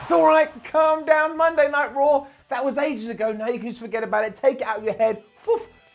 It's all right, calm down. Monday Night Raw, that was ages ago. Now you can just forget about it, take it out of your head,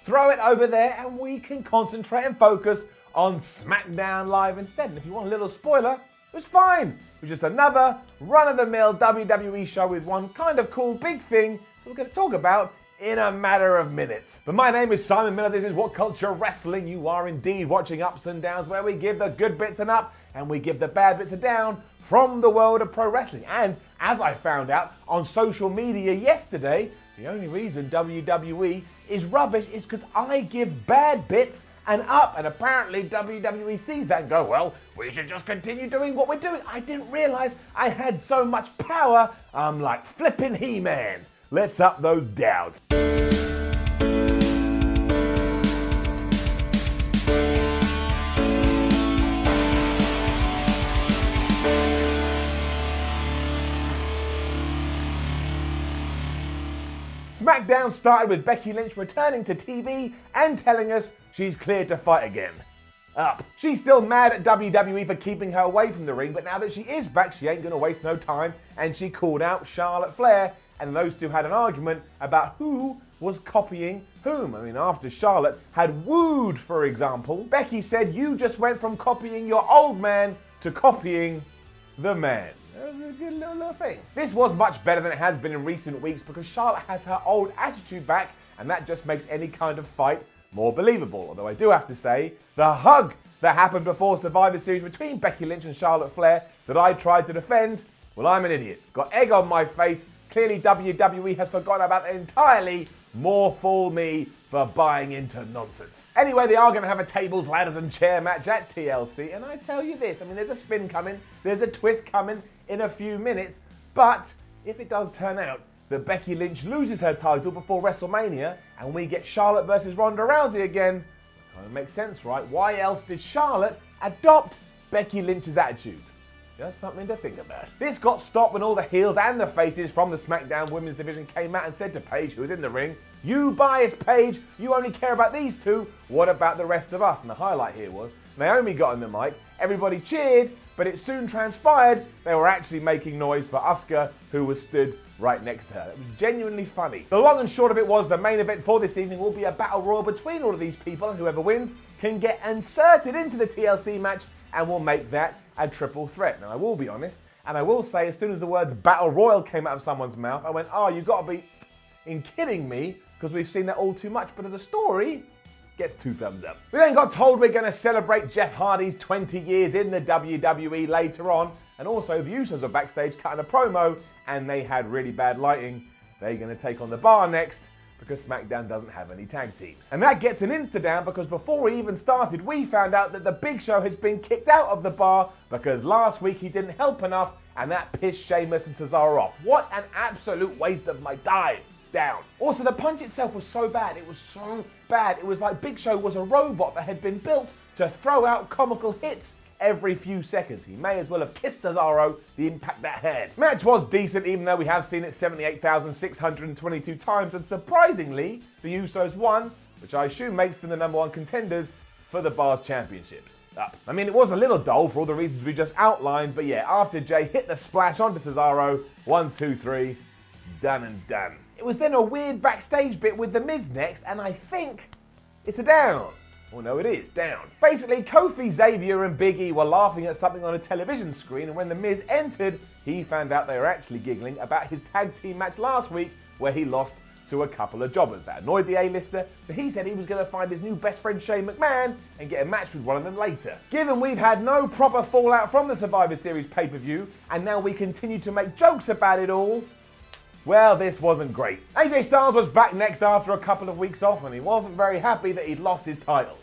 throw it over there, and we can concentrate and focus on SmackDown Live instead. And if you want a little spoiler, it was fine. It was just another run-of-the-mill WWE show with one kind of cool big thing that we're going to talk about in a matter of minutes. But my name is Simon Miller. This is WhatCulture Wrestling. You are indeed watching Ups and Downs, where we give the good bits an up and we give the bad bits a down from the world of pro wrestling. And as I found out on social media yesterday, the only reason WWE is rubbish is because I give bad bits an up, and apparently WWE sees that and go, well, we should just continue doing what we're doing. I didn't realize I had so much power. I'm like flipping He-Man. Let's up those downs. SmackDown started with Becky Lynch returning to TV and telling us she's cleared to fight again. Up. She's still mad at WWE for keeping her away from the ring, but now that she is back, she ain't gonna waste no time, and she called out Charlotte Flair, and those two had an argument about who was copying whom. I mean, after Charlotte had wooed, for example, Becky said, you just went from copying your old man to copying the man. That was a good little thing. This was much better than it has been in recent weeks because Charlotte has her old attitude back, and that just makes any kind of fight more believable. Although I do have to say, the hug that happened before Survivor Series between Becky Lynch and Charlotte Flair that I tried to defend, well, I'm an idiot. Got egg on my face. Clearly WWE has forgotten about that entirely. More fool me for buying into nonsense. Anyway, they are going to have a tables, ladders and chair match at TLC, and I tell you this, I mean, there's a spin coming, there's a twist coming in a few minutes, but if it does turn out that Becky Lynch loses her title before WrestleMania and we get Charlotte versus Ronda Rousey again, it kind of makes sense, right? Why else did Charlotte adopt Becky Lynch's attitude? Just something to think about. This got stopped when all the heels and the faces from the SmackDown Women's Division came out and said to Paige, who was in the ring, you biased Paige, you only care about these two, what about the rest of us? And the highlight here was, Naomi got on the mic, everybody cheered, but it soon transpired they were actually making noise for Asuka, who was stood right next to her. It was genuinely funny. The long and short of it was the main event for this evening will be a battle royal between all of these people, and whoever wins can get inserted into the TLC match and will make that a triple threat. Now, I will be honest, and I will say, as soon as the words battle royal came out of someone's mouth, I went, oh, you gotta be kidding me, because we've seen that all too much. But as a story, gets 2 thumbs up. We then got told we're going to celebrate Jeff Hardy's 20 years in the WWE later on, and also the Usos were backstage cutting a promo, and they had really bad lighting. They're going to take on The Bar next, because SmackDown doesn't have any tag teams. And that gets an insta down because before we even started, we found out that the Big Show has been kicked out of The Bar because last week he didn't help enough, and that pissed Sheamus and Cesaro off. What an absolute waste of my time. Down. Also, the punch itself was so bad. It was so bad. It was like Big Show was a robot that had been built to throw out comical hits every few seconds. He may as well have kissed Cesaro, the impact that had. Match was decent, even though we have seen it 78,622 times, and surprisingly, the Usos won, which I assume makes them the number one contenders for the Bar's championships. Up. I mean, it was a little dull for all the reasons we just outlined, but yeah, after Jay hit the splash onto Cesaro, 1, 2, 3, done and done. It was then a weird backstage bit with The Miz next, and I think it's a down. Oh no, it is down. Basically, Kofi, Xavier and Big E were laughing at something on a television screen, and when The Miz entered, he found out they were actually giggling about his tag team match last week where he lost to a couple of jobbers. That annoyed the A-lister, so he said he was going to find his new best friend Shane McMahon and get a match with one of them later. Given we've had no proper fallout from the Survivor Series pay-per-view, and now we continue to make jokes about it all, well, this wasn't great. AJ Styles was back next after a couple of weeks off, and he wasn't very happy that he'd lost his title.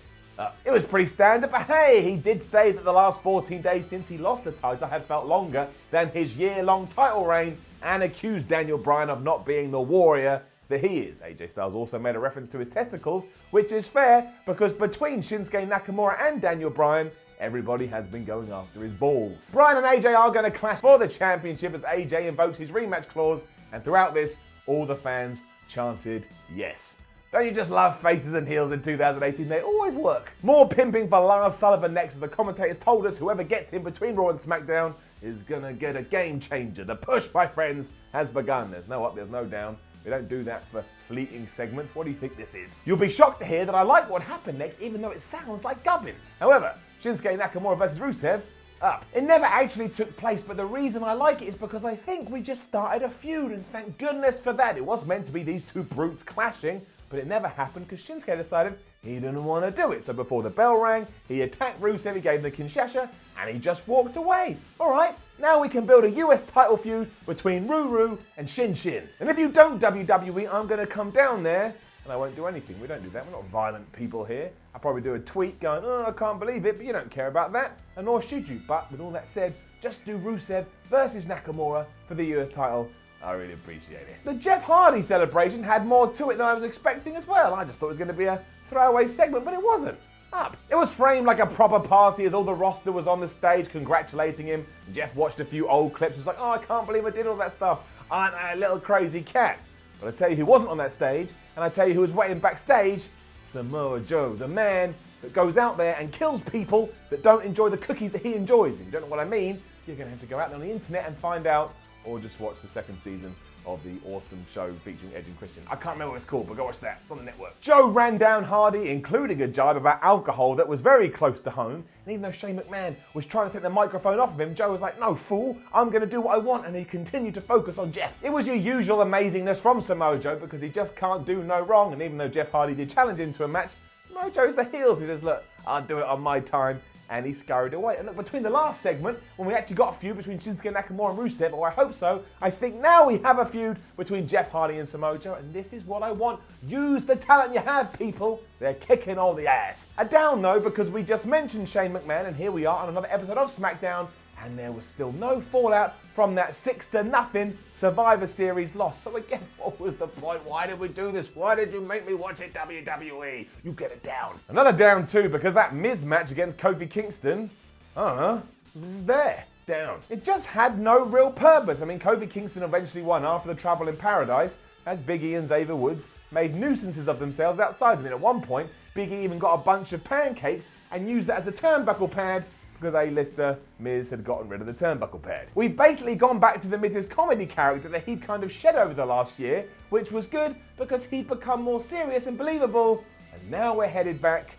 It was pretty standard, but hey, he did say that the last 14 days since he lost the title had felt longer than his year-long title reign, and accused Daniel Bryan of not being the warrior that he is. AJ Styles also made a reference to his testicles, which is fair, because between Shinsuke Nakamura and Daniel Bryan, everybody has been going after his balls. Bryan and AJ are going to clash for the championship as AJ invokes his rematch clause, and throughout this, all the fans chanted yes. Don't you just love faces and heels in 2018? They always work. More pimping for Lars Sullivan next, as the commentators told us whoever gets him between Raw and SmackDown is gonna get a game changer. The push, my friends, has begun. There's no up, there's no down. We don't do that for fleeting segments. What do you think this is? You'll be shocked to hear that I like what happened next, even though it sounds like gubbins. However, Shinsuke Nakamura versus Rusev, up. It never actually took place, but the reason I like it is because I think we just started a feud, and thank goodness for that. It was meant to be these two brutes clashing, but it never happened because Shinsuke decided he didn't want to do it. So before the bell rang, he attacked Rusev, he gave him the Kinshasa, and he just walked away. All right, now we can build a US title feud between Ruru and Shin Shin. And if you don't WWE, I'm going to come down there and I won't do anything. We don't do that. We're not violent people here. I'll probably do a tweet going, oh, I can't believe it, but you don't care about that, and nor should you. But with all that said, just do Rusev versus Nakamura for the US title. I really appreciate it. The Jeff Hardy celebration had more to it than I was expecting as well. I just thought it was going to be a throwaway segment, but it wasn't. Up. It was framed like a proper party as all the roster was on the stage congratulating him. Jeff watched a few old clips, was like, oh, I can't believe I did all that stuff. Aren't I a little crazy cat? But I tell you who wasn't on that stage, and I tell you who was waiting backstage, Samoa Joe, the man that goes out there and kills people that don't enjoy the cookies that he enjoys. If you don't know what I mean, you're going to have to go out on the internet and find out, or just watch the second season of the awesome show featuring Edge and Christian. I can't remember what it's called, but go watch that. It's on the network. Joe ran down Hardy, including a jibe about alcohol that was very close to home. And even though Shane McMahon was trying to take the microphone off of him, Joe was like, no, fool, I'm going to do what I want. And he continued to focus on Jeff. It was your usual amazingness from Samoa Joe because he just can't do no wrong. And even though Jeff Hardy did challenge him to a match, Samoa Joe's the heels. He says, look, I'll do it on my time. And he scurried away. And look, between the last segment, when we actually got a feud between Shinsuke Nakamura and Rusev, or I hope so, I think now we have a feud between Jeff Hardy and Samoa Joe, and this is what I want. Use the talent you have, people. They're kicking all the ass. A down, though, because we just mentioned Shane McMahon, and here we are on another episode of SmackDown, and there was still no fallout from that 6-0 Survivor Series loss. So again, what was the point? Why did we do this? Why did you make me watch it, WWE? You get it down. Another down too, because that Miz match against Kofi Kingston, I don't know, was there. Down. It just had no real purpose. I mean, Kofi Kingston eventually won after the Trouble in Paradise, as Big E and Xavier Woods made nuisances of themselves outside of him. At one point, Big E even got a bunch of pancakes and used that as the turnbuckle pad because A-lister Miz had gotten rid of the turnbuckle pad. We've basically gone back to the Miz's comedy character that he'd kind of shed over the last year, which was good because he'd become more serious and believable, and now we're headed back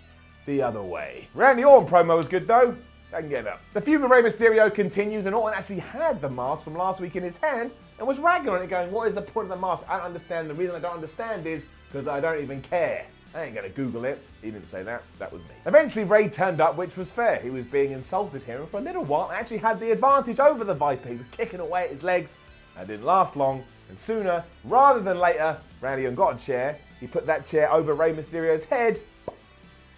the other way. Randy Orton promo was good though. I can get up. The feud with Rey Mysterio continues, and Orton actually had the mask from last week in his hand and was ragging on it going, what is the point of the mask? I don't understand. The reason I don't understand is because I don't even care. I ain't gonna Google it. He didn't say that. That was me. Eventually, Ray turned up, which was fair. He was being insulted here, and for a little while, actually had the advantage over the Viper. He was kicking away at his legs. That didn't last long, and sooner, rather than later, Randy Orton got a chair. He put that chair over Rey Mysterio's head,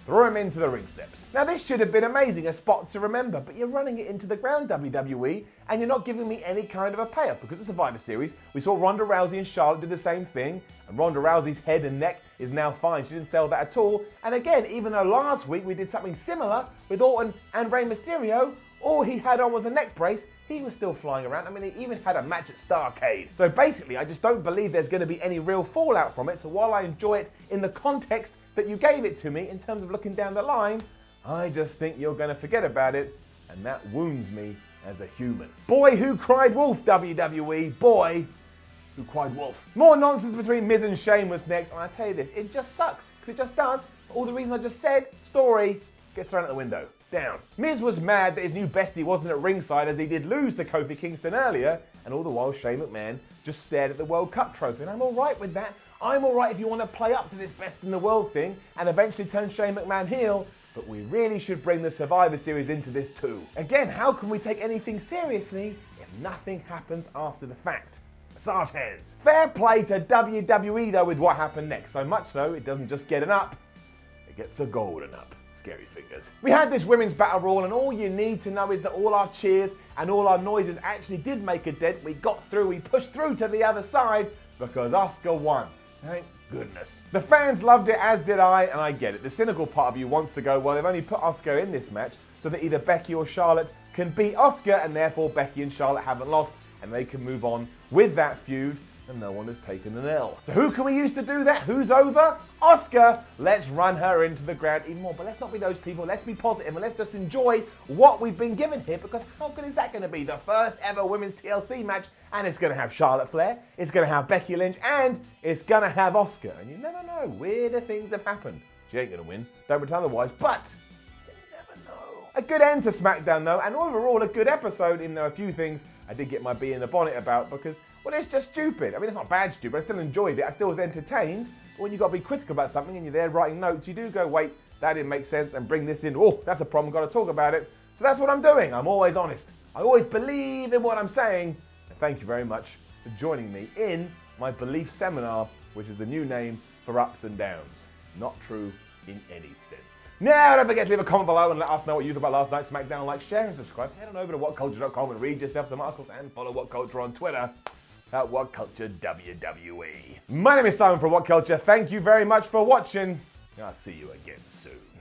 threw him into the ring steps. Now, this should have been amazing, a spot to remember, but you're running it into the ground, WWE, and you're not giving me any kind of a payoff, because the Survivor Series, we saw Ronda Rousey and Charlotte do the same thing, and Ronda Rousey's head and neck is now fine. She didn't sell that at all. And again, even though last week we did something similar with Orton and Rey Mysterio, all he had on was a neck brace, he was still flying around. I mean, he even had a match at Starrcade. So basically, I just don't believe there's going to be any real fallout from it. So while I enjoy it in the context that you gave it to me, in terms of looking down the line, I just think you're going to forget about it, and that wounds me as a human. Boy who cried wolf, WWE. Boy who cried wolf. More nonsense between Miz and Shane was next, and I tell you this, it just sucks, because it just does. For all the reasons I just said, story gets thrown out the window. Down. Miz was mad that his new bestie wasn't at ringside as he did lose to Kofi Kingston earlier, and all the while Shane McMahon just stared at the World Cup trophy, and I'm alright with that. I'm alright if you want to play up to this best in the world thing and eventually turn Shane McMahon heel, but we really should bring the Survivor Series into this too. Again, how can we take anything seriously if nothing happens after the fact? Massage hands. Fair play to WWE though with what happened next, so much so it doesn't just get an up, it gets a golden up. Scary fingers. We had this women's battle royal, and all you need to know is that all our cheers and all our noises actually did make a dent. We got through, we pushed through to the other side because Asuka won. Thank goodness. The fans loved it, as did I, and I get it. The cynical part of you wants to go, well, they've only put Asuka in this match so that either Becky or Charlotte can beat Asuka, and therefore Becky and Charlotte haven't lost, and they can move on with that feud and no one has taken an L. So who can we use to do that? Who's over? Asuka. Let's run her into the ground even more. But let's not be those people. Let's be positive and let's just enjoy what we've been given here, because how good is that going to be? The first ever women's TLC match, and it's going to have Charlotte Flair, it's going to have Becky Lynch, and it's going to have Asuka. And you never know. Weirder things have happened. She ain't going to win. Don't pretend otherwise. But you never know. A good end to SmackDown though, and overall a good episode, in there are a few things I did get my bee in the bonnet about because, well, it's just stupid. I mean, it's not bad stupid. I still enjoyed it. I still was entertained. But when you've got to be critical about something and you're there writing notes, you do go, wait, that didn't make sense, and bring this in. Oh, that's a problem. Got to talk about it. So that's what I'm doing. I'm always honest. I always believe in what I'm saying. And thank you very much for joining me in my belief seminar, which is the new name for ups and downs. Not true in any sense. Now, don't forget to leave a comment below and let us know what you thought about last night's SmackDown. Like, share, and subscribe. Head on over to WhatCulture.com and read yourself some articles, and follow WhatCulture on Twitter at WhatCulture WWE. My name is Simon from WhatCulture. Thank you very much for watching. I'll see you again soon.